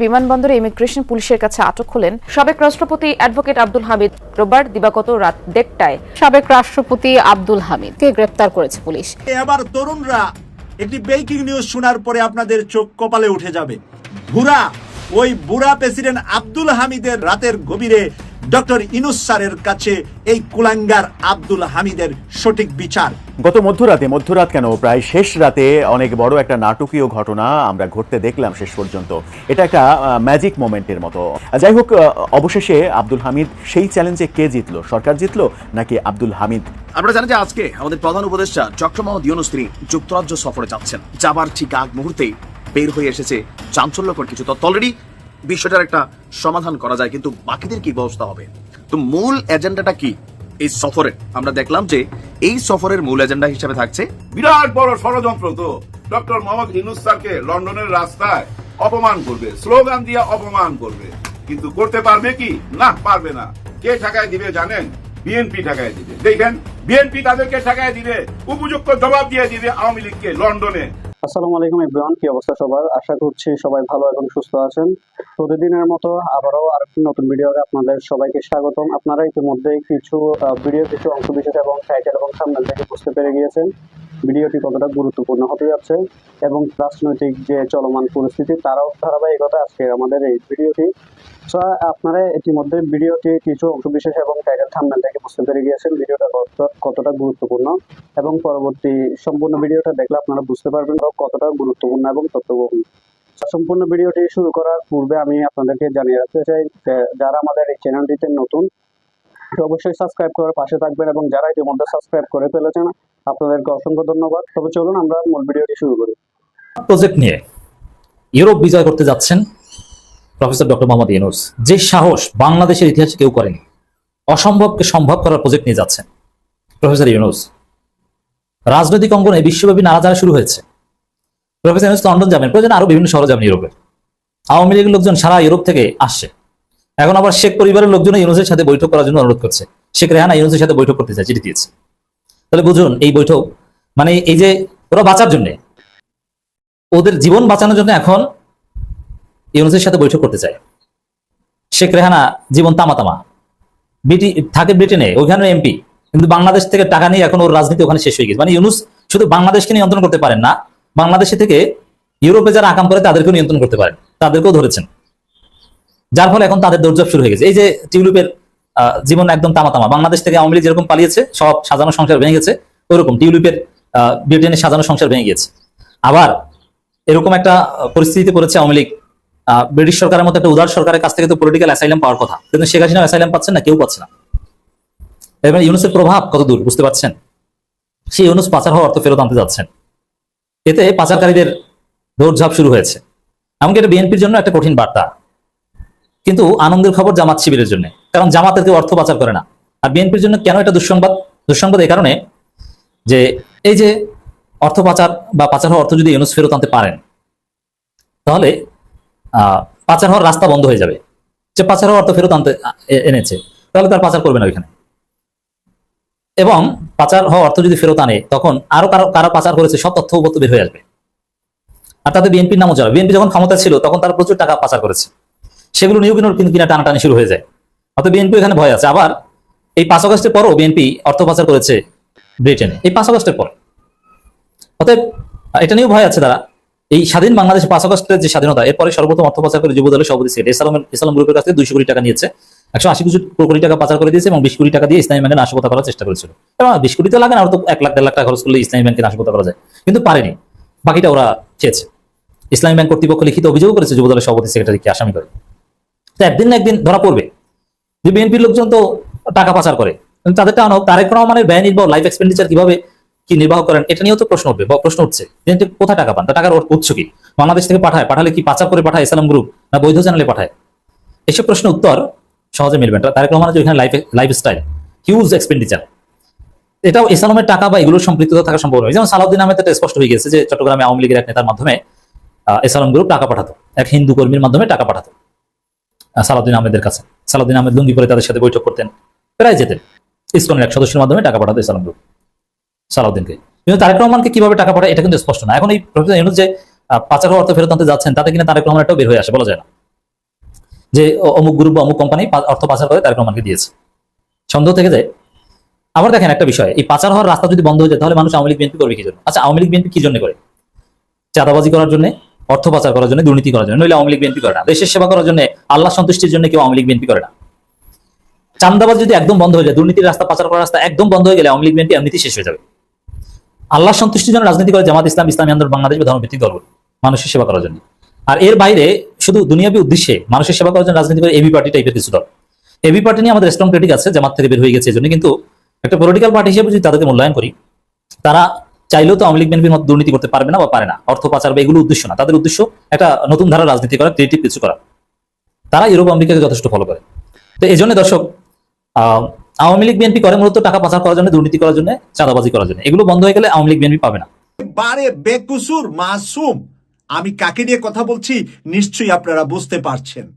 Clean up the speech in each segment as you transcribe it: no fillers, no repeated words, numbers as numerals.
বিমানবন্দরে ইমিগ্রেশন পুলিশের কাছে আটক হলেন সাবেক রাষ্ট্রপতি অ্যাডভোকেট আব্দুল হামিদ। রোববার দিবাগত রাত ১:৩০টায় সাবেক রাষ্ট্রপতি আব্দুল হামিদকে গ্রেপ্তার করেছে পুলিশ। এবার তরুণরা একটি ব্রেকিং নিউজ শোনার পরে আপনাদের চোখ কপালে উঠে যাবে। ওই বুড়া প্রেসিডেন্ট আব্দুল হামিদের রাতের গভীরে ডক্টর ইউনূস স্যারের কাছে এই কুলাঙ্গার আব্দুল হামিদের সঠিক বিচার। গত মধ্যরাত কেন প্রায় শেষ রাতে অনেক বড় একটা নাটকীয় ঘটনা আমরা ঘটতে দেখলাম শেষ পর্যন্ত। এটা একটা ম্যাজিক মোমেন্টের মতো। যাই হোক, অবশেষে আব্দুল হামিদ সেই চ্যালেঞ্জে কে জিতলো? সরকার জিতলো নাকি আব্দুল হামিদ? আপনারা জানেন যে আজকে আমাদের প্রধান উপদেষ্টা ডক্টর মোহাম্মদ ইউনূস তিনি যুক্তরাজ্য সফরে যাচ্ছেন। যাবার ঠিক আগ মুহূর্তেই বের হয়ে এসেছে চাঞ্চল্যকর কিছু তথ্য। অলরেডি বিষয়টার একটা সমাধান করা যায়, কিন্তু বাকিদের কি ব্যবস্থা হবে? তো মূল এজেন্ডাটা কি এই সফরে? আমরা দেখলাম যে এই সফরের মূল এজেন্ডা হিসেবে থাকছে বিরাট বড় ষড়যন্ত্র। তো ডক্টর মোহাম্মদ ইউনূস স্যারকে লন্ডনের রাস্তায় অপমান করবে, স্লোগান দিয়ে অপমান করবে, কিন্তু করতে পারবে কি? না, পারবে না। কে ঠেকায় দিবে জানেন? বিএনপি ঠেকায় দিবে। দেখেন, বিএনপি তাদেরকে ঠেকায় দিবে, উপযুক্ত জবাব দিয়ে দিবে আওয়ামী লীগকে লন্ডনে। আসসালামু আলাইকুম এভরিওয়ান, কি অবস্থা সবার? আশা করছি সবাই ভালো এবং সুস্থ আছেন। প্রতিদিনের মতো আবারও আরেকটি নতুন ভিডিওতে আপনাদের সবাইকে স্বাগতম। আপনারা ইতিমধ্যে কিছু অংশ বিশেষ এবং টাইটেল এবং থাম্বনেল থেকে বুঝতে পেরে গিয়েছেন ভিডিওটি কতটা গুরুত্বপূর্ণ হতে যাচ্ছে এবং রাজনৈতিক যে চলমান পরিস্থিতি তারাও ধারাবাহিকতা আজকে আমাদের এই ভিডিওটি। আপনারা ইতিমধ্যে ভিডিওটি কিছু অংশ বিশেষ এবং টাইটেল থাম্বনেল থেকে বুঝতে পেরে গিয়েছেন ভিডিওটা কতটা গুরুত্বপূর্ণ, এবং পরবর্তী সম্পূর্ণ ভিডিওটা দেখলে আপনারা বুঝতে পারবেন কতটা গুরুত্বপূর্ণ এবং তথ্যবহুল। সম্পূর্ণ ভিডিওটি শুরু করার পূর্বে আমি আপনাদেরকে জানিয়ে রাখতে চাই, যারা আমাদের এই চ্যানেলটিতে নতুন অবশ্যই সাবস্ক্রাইব করার পাশে থাকবেন, এবং যারা ইতিমধ্যে সাবস্ক্রাইব করে ফেলেছেন আপনাদেরকে অসংখ্য ধন্যবাদ। তবে চলুন আমরা মূল ভিডিওটি শুরু করি। প্রজেক্ট নিয়ে ইউরোপ বিজয় করতে যাচ্ছেন প্রফেসর ডক্টর মোহাম্মদ ইউনূস। যে সাহস বাংলাদেশের ইতিহাসে কেউ করেনি। অসম্ভবকে সম্ভব করার প্রজেক্ট নিয়ে যাচ্ছেন প্রফেসর ইউনূস। রাজনৈতিক অঙ্গনে বিশ্বব্যাপী নাড়াচাড়া শুরু হয়েছে। প্রফেসর ইউনূস লন্ডন যাবেন, প্রয়োজন আরো বিভিন্ন শহরে যাবেন ইউরোপের। আওয়ামী লীগের লোকজন সারা ইউরোপ থেকে আসছে। এখন আবার শেখ পরিবারের লোকজন ইউনূসের সাথে বৈঠক করার জন্য অনুরোধ করছে। শেখ রেহানা ইউনূসের সাথে বৈঠক করতে চায়, চিঠি দিয়েছে। তাহলে বুঝুন এই বৈঠক মানে এই যে ওরা বাঁচার জন্য, ওদের জীবন বাঁচানোর জন্য এখন ইউনূসের সাথে বৈঠক করতে চায়। শেখ রেহানা জীবন তামা থাকে ব্রিটেনে, ওইখানে এমপি, কিন্তু বাংলাদেশ থেকে টাকা নিয়ে এখন ওর রাজনীতি ওখানে শেষ হয়ে গেছে। মানে ইউনূস শুধু বাংলাদেশকে নিয়ন্ত্রণ করতে পারেন না, বাংলাদেশে থেকে ইউরোপে যারা আকাম করে তাদেরকেও নিয়ন্ত্রণ করতে পারেন, তাদেরকেও ধরেছেন। যার ফলে এখন তাদের দৌড়ঝাঁপ শুরু হয়ে গেছে। এই যে টিউলিপের জীবন একদম তামা, বাংলাদেশ থেকে আওয়ামী লীগ যেরকম পালিয়েছে, সব সাজানো সংসার ভেঙে গেছে, ওইরকম টিউলিপের ব্রিটেনের সাজানো সংসার ভেঙে গেছে। আবার এরকম একটা পরিস্থিতিতে পড়েছে আওয়ামী লীগ। ব্রিটিশ সরকারের মতো একটা উদার সরকারের কাছ থেকে তো পলিটিক্যাল অ্যাসাইলাম পাওয়ার কথা, কিন্তু শেখ হাসিনা অ্যাসাইলাম পাচ্ছেন না, কেউ পাচ্ছে না। এবার ইউনূসের প্রভাব কত দূর বুঝতে পারছেন? সেই ইউনূস পাচার হওয়া অর্থ ফেরত আনতে যাচ্ছেন। এতে পাচারকারীদের দৌড়ঝাঁপ শুরু হয়েছে। এমনকি এটা বিএনপির জন্য একটা কঠিন বার্তা, কিন্তু আনন্দের খবর জামাত শিবিরের জন্য, কারণ জামাতের কেউ অর্থ পাচার করে না। আর বিএনপির জন্য কেন এটা দুঃসংবাদ এই কারণে যে এই যে অর্থ পাচার বা পাচার হওয়া অর্থ যদি ইউনূস ফেরত আনতে পারেন, তাহলে পাচার হওয়ার রাস্তা বন্ধ হয়ে যাবে। যে পাচার হওয়ার অর্থ ফেরত আনতে এনেছে, তাহলে তার পাচার করবে না ওইখানে। এবং পাচার হওয়া অর্থ যদি ফেরত আনে, তখন আরো কারা পাচার করেছে সব তথ্য বের হয়ে আসবে। আর তাতে বিএনপির নামও যাবে। বিএনপি যখন ক্ষমতা ছিল তখন তারা প্রচুর টাকা পাচার করেছে, সেগুলো নিয়েও কিনা টানাটানি শুরু হয়ে যায়। অর্থাৎ বিএনপি এখানে ভয় আছে। আবার এই 5 আগস্টের পরও বিএনপি অর্থ পাচার করেছে ব্রিটেনে, এই 5 আগস্টের পর। অতএব এটা নিয়েও ভয় আছে তারা। এই স্বাধীন বাংলাদেশে 5 আগস্টের যে স্বাধীনতা, এরপরে সর্বপ্রথম অর্থ পাচার করে যুব দলের সভাপতি সেক্রেটারি ইসলাম গ্রুপের কাছ থেকে 200 কোটি টাকা নিয়েছে, 180 কোটি টাকা পাচার করে দিয়েছে, এবং 20 কোটি টাকা দিয়ে ইসলামী ব্যাংকে নাশকতা করার চেষ্টা করেছিল। এবং 20 কোটি তো লাগে না, আর তো 1 লাখ 1.5 লাখ টাকা খরচ করলে ইসলামী ব্যাংকে নাশকতা করা যায়, কিন্তু পারেনি। বাকিটা ওরা চেয়েছে। ইসলামী ব্যাংক কর্তৃপক্ষ লিখিত অভিযোগ করেছে যুব দলের সভাপতি সেক্রেটারিকে আসামি করে। তো একদিন না একদিন ধরা পড়বে যে বিএনপির লোকজন তো টাকা পাচার করে, তাদেরটা তারেক রহমানের ব্যয় নির্বাহ, লাইফ এক্সপেন্ডিচার কিভাবে কি নির্বাহ করেন, এটা নিয়েও তো প্রশ্ন উঠছে। কোথায় টাকা পান? টাকার উৎস কি? বাংলাদেশ থেকে পাঠালে কি পাচার করে পাঠায় ইসলাম গ্রুপ, না বৈধ চ্যানেলে পাঠায়? এসব প্রশ্ন উত্তর সহজে মিলবে না। তারেক রহমানের যে এখানে লাইফস্টাইল, হিউজ এক্সপেন্ডিচার, এটাও ইসলামের টাকা বা এগুলোর সম্পৃক্ততা থাকা সম্ভব নয়। যেমন সালাউদ্দিন আহমেদ এটা স্পষ্ট হয়ে গেছে যে চট্টগ্রামে আওয়ামী লীগের এক নেতার মাধ্যমে ইসলাম গ্রুপ টাকা পাঠাতো, এক হিন্দু কর্মীর মাধ্যমে টাকা পাঠাতো সালাউদ্দিন আহমেদের কাছে। সালাউদ্দিন আহমেদ লুঙ্গি পরে তাদের সাথে বৈঠক করতেন, প্রায় যেতেন। ইসকনের এক সদস্যের মাধ্যমে টাকা পাঠাতো ইসলাম গ্রুপ সালাউদ্দিনকে। কিন্তু তারেক রহমানকে কিভাবে টাকা পাঠায় এটা কিন্তু স্পষ্ট না। এখন এই প্রফেসর ইউনূস যে পাচার হওয়া অর্থ ফেরত আনতে যাচ্ছেন, তাতে কিনা তারেক রহমান এটাও বের হয়ে আসে, বলা যায় না। যে অমুক গ্রুপ বা অমুক কোম্পানি অর্থ পাচার করে তারেক রহমানকে দিয়েছে, সন্দেহ থেকে যায়। আবার দেখেন একটা বিষয়, এই পাচার হওয়ার রাস্তা যদি বন্ধ হয়ে যায় তাহলে মানুষ আওয়ামী লীগ বিএনপি করবে কি জন্য? আচ্ছা, আওয়ামী লীগ বিএনপি কি জন্য করে? চাঁদাবাজি করার জন্য, অর্থ পাচার করার জন্য, দুর্নীতি করার জন্য। নইলে আওয়ামী লীগ বিএনপি করে না। দেশের সেবা করার জন্য, আল্লাহ সন্তুষ্টির জন্য কেউ আওয়ামী লীগ বিএনপি করে না। চাঁদাবাজ যদি একদম বন্ধ হয়ে যায়, দুর্নীতির রাস্তা, পাচার করার রাস্তা একদম বন্ধ হয়ে গেলে আওয়ামী লীগ বিএনপি এমনিতেই শেষ হয়ে যাবে। আল্লাহ সন্তুষ্টির জন্য রাজনীতি করে জামাত ইসলাম, ইসলামী আন্দোলন বাংলাদেশ বা ধর্মভিত্তিক দলগুলো মানুষের সেবা করার জন্য। আর এর বাইরে শুধু দুনিয়াবী উদ্দেশ্যে মানুষের সেবা করার জন্য রাজনীতি করে এবি পার্টি টাইপের কিছু দল। এবি পার্টি নিয়ে আমাদের স্ট্রং ক্রিটিক আছে, জামাত থেকে বের হয়ে গেছে এজন্য। কিন্তু একটা পলিটিক্যাল পার্টি হিসেবে যদি তাদেরকে মূল্যায়ন করি, তারা চাইলেও তো আওয়ামী লীগ বিএনপির মতো দুর্নীতি করতে পারবে না বা পারে না। অর্থ পাচার বা এগুলো উদ্দেশ্য না, তাদের উদ্দেশ্য একটা নতুন ধারা রাজনীতি করা, ক্রিয়েটিভ কিছু করা। তারা ইউরোপ আমেরিকাকে যথেষ্ট ফলো করে। তো এই জন্য দর্শক, আওয়ামী লীগ বিএনপি করে মূলত টাকা পাচার করার জন্য, দুর্নীতি করার জন্য, চাঁদাবাজি করার জন্য। এগুলো বন্ধ হয়ে গেলে আওয়ামী লীগ বিএনপি পাবে না। বারে বেকুসুর মাসুম। আমি কাকে নিয়ে কথা বলছি নিশ্চয়ই আপনারা বুঝতে পারছেন।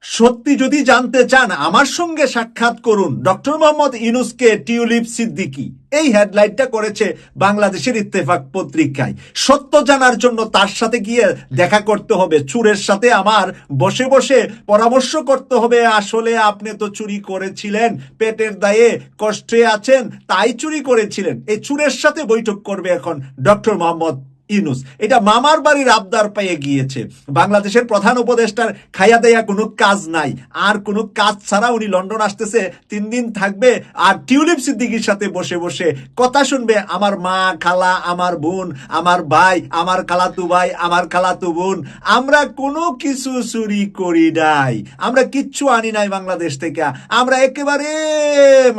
সত্যি যদি জানতে চান আমার সঙ্গে সাক্ষাৎ করুন ডক্টর মোহাম্মদ ইউনূসকে টিউলিপ সিদ্দিকী। এই হেডলাইনটা করেছে বাংলাদেশের ইত্তেফাক পত্রিকায়। সত্য জানার জন্য তার সাথে গিয়ে দেখা করতে হবে, চুরের সাথে আমার বসে বসে পরামর্শ করতে হবে। আসলে আপনি তো চুরি করেছিলেন, পেটের দায়ে কষ্টে আছেন, তাই চুরি করেছিলেন। এই চুরের সাথে বৈঠক করবে এখন ডক্টর মোহাম্মদ ইউনূস। এটা মামার বাড়ির আবদার পেয়ে গিয়েছে। বাংলাদেশের প্রধান উপদেষ্টার খাইয়া দেয়া কোনো কাজ নাই, আর কোনো কাজ ছাড়া উনি লন্ডন আসতেছে, 3 দিন থাকবে আর টিউলিপ সিদ্দিকীর সাথে বসে বসে কথা শুনবে। আমার মা, খালা, আমার বোন, আমার ভাই, আমার খালাতু ভাই, আমার খালাতু বোন, আমরা কোনো কিছু চুরি করি নাই, আমরা কিচ্ছু আনি নাই বাংলাদেশ থেকে, আমরা একেবারে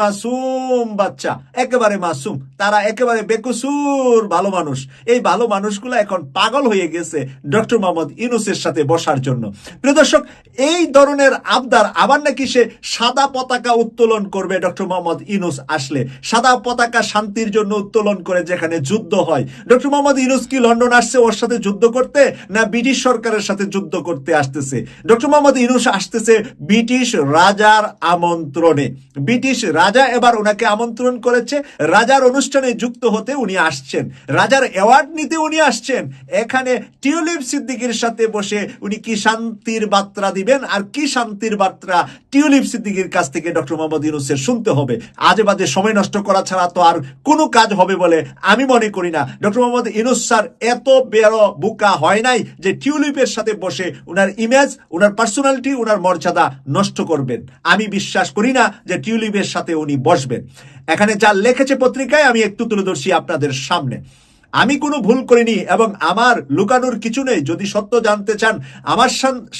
মাসুম বাচ্চা, একেবারে মাসুম। তারা একেবারে বেকসুর ভালো মানুষ। এই ভালো মানুষগুলো এখন পাগল হয়ে গেছে ডক্টর মোহাম্মদ ইউনূসের সাথে বসার জন্য। প্রিয় দর্শক, এই ধরনের আবদার আবার নাকি সে সাদা পতাকা উত্তোলন করবে ডক্টর মোহাম্মদ ইউনূস আসলে। সাদা পতাকা শান্তির জন্য উত্তোলন করে যেখানে যুদ্ধ হয়। ডক্টর মোহাম্মদ ইউনূস কি লন্ডন আসছে ওর সাথে যুদ্ধ করতে, না ব্রিটিশ সরকারের সাথে যুদ্ধ করতে আসতেছে? ডক্টর মোহাম্মদ ইউনূস আসতেছে ব্রিটিশ রাজার আমন্ত্রণে। ব্রিটিশ রাজা এবার ওনাকে আমন্ত্রণ করেছে, রাজার অনুষ্ঠানে যুক্ত হতে উনি আসছেন, রাজার অ্যাওয়ার্ড নিতে উনি আসছেন। এখানে টিউলিপ সিদ্দিকীর সাথে বসে উনি কি শান্তির বার্তা দিবেন, আর কি শান্তির বার্তা টিউলিপ সিদ্দিকীর কাছ থেকে ডক্টর মোহাম্মদ ইউনূসের শুনতে হবে। আজে বাজে সময় নষ্ট করা ছাড়া তো আর কোনো কাজ হবে বলে আমি মনে করি না। ডক্টর মোহাম্মদ ইউনূস স্যার এত বড় বোকা হয় নাই যে টিউলিপের সাথে বসে উনার ইমেজ, উনার পার্সোনালিটি, উনার মর্যাদা নষ্ট করবেন। আমি বিশ্বাস করি না যে টিউলিপের সাথে উনি বসবেন। এখানে যা লিখেছে পত্রিকায় আমি একটু তুলে ধরছি আপনাদের সামনে। আমি কোনো ভুল করিনি এবং আমার লুকানোর কিছু নেই। যদি সত্য জানতে চান আমার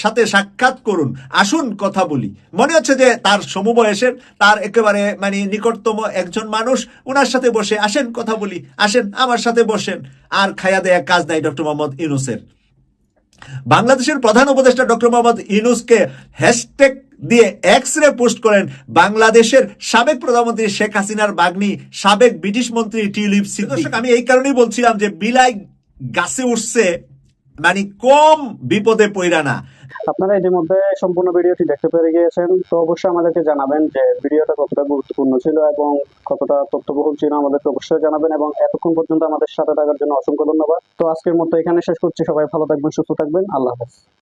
সাথে সাক্ষাৎ করুন, আসুন কথা বলি। মনে হচ্ছে যে তার সমবয়সের, তার একেবারে মানে নিকটতম একজন মানুষ, ওনার সাথে বসে আসেন কথা বলি, আসেন আমার সাথে বসেন। আর খায়া দেয়া কাজ নাই ডক্টর মোহাম্মদ ইউনূসের। বাংলাদেশের প্রধান উপদেষ্টা ডক্টর মোহাম্মদ ইউনূসকে হ্যাশট্যাগ দিয়ে এক্স-রে পোস্ট করেন বাংলাদেশের সাবেক প্রধানমন্ত্রী শেখ হাসিনার বাগ্নি, সাবেক ব্রিটিশ মন্ত্রী টিউলিপ সিদ্দিকী। আমি এই কারণেই বলছিলাম যে বিলাই গাছে উঠছে, মানে কম বিপদে পড়া না। আপনারা ইতিমধ্যে সম্পূর্ণ ভিডিওটি দেখতে পেরে গিয়েছেন, তো অবশ্যই আমাদেরকে জানাবেন যে ভিডিওটা কতটা গুরুত্বপূর্ণ ছিল এবং কতটা তথ্যবহুল ছিল। আমাদেরকে অবশ্যই জানাবেন এবং এতক্ষণ পর্যন্ত আমাদের সাথে থাকার জন্য অসংখ্য ধন্যবাদ। তো আজকের মতো এখানে শেষ করছি। সবাই ভালো থাকবেন, সুস্থ থাকবেন। আল্লাহ হাফেজ।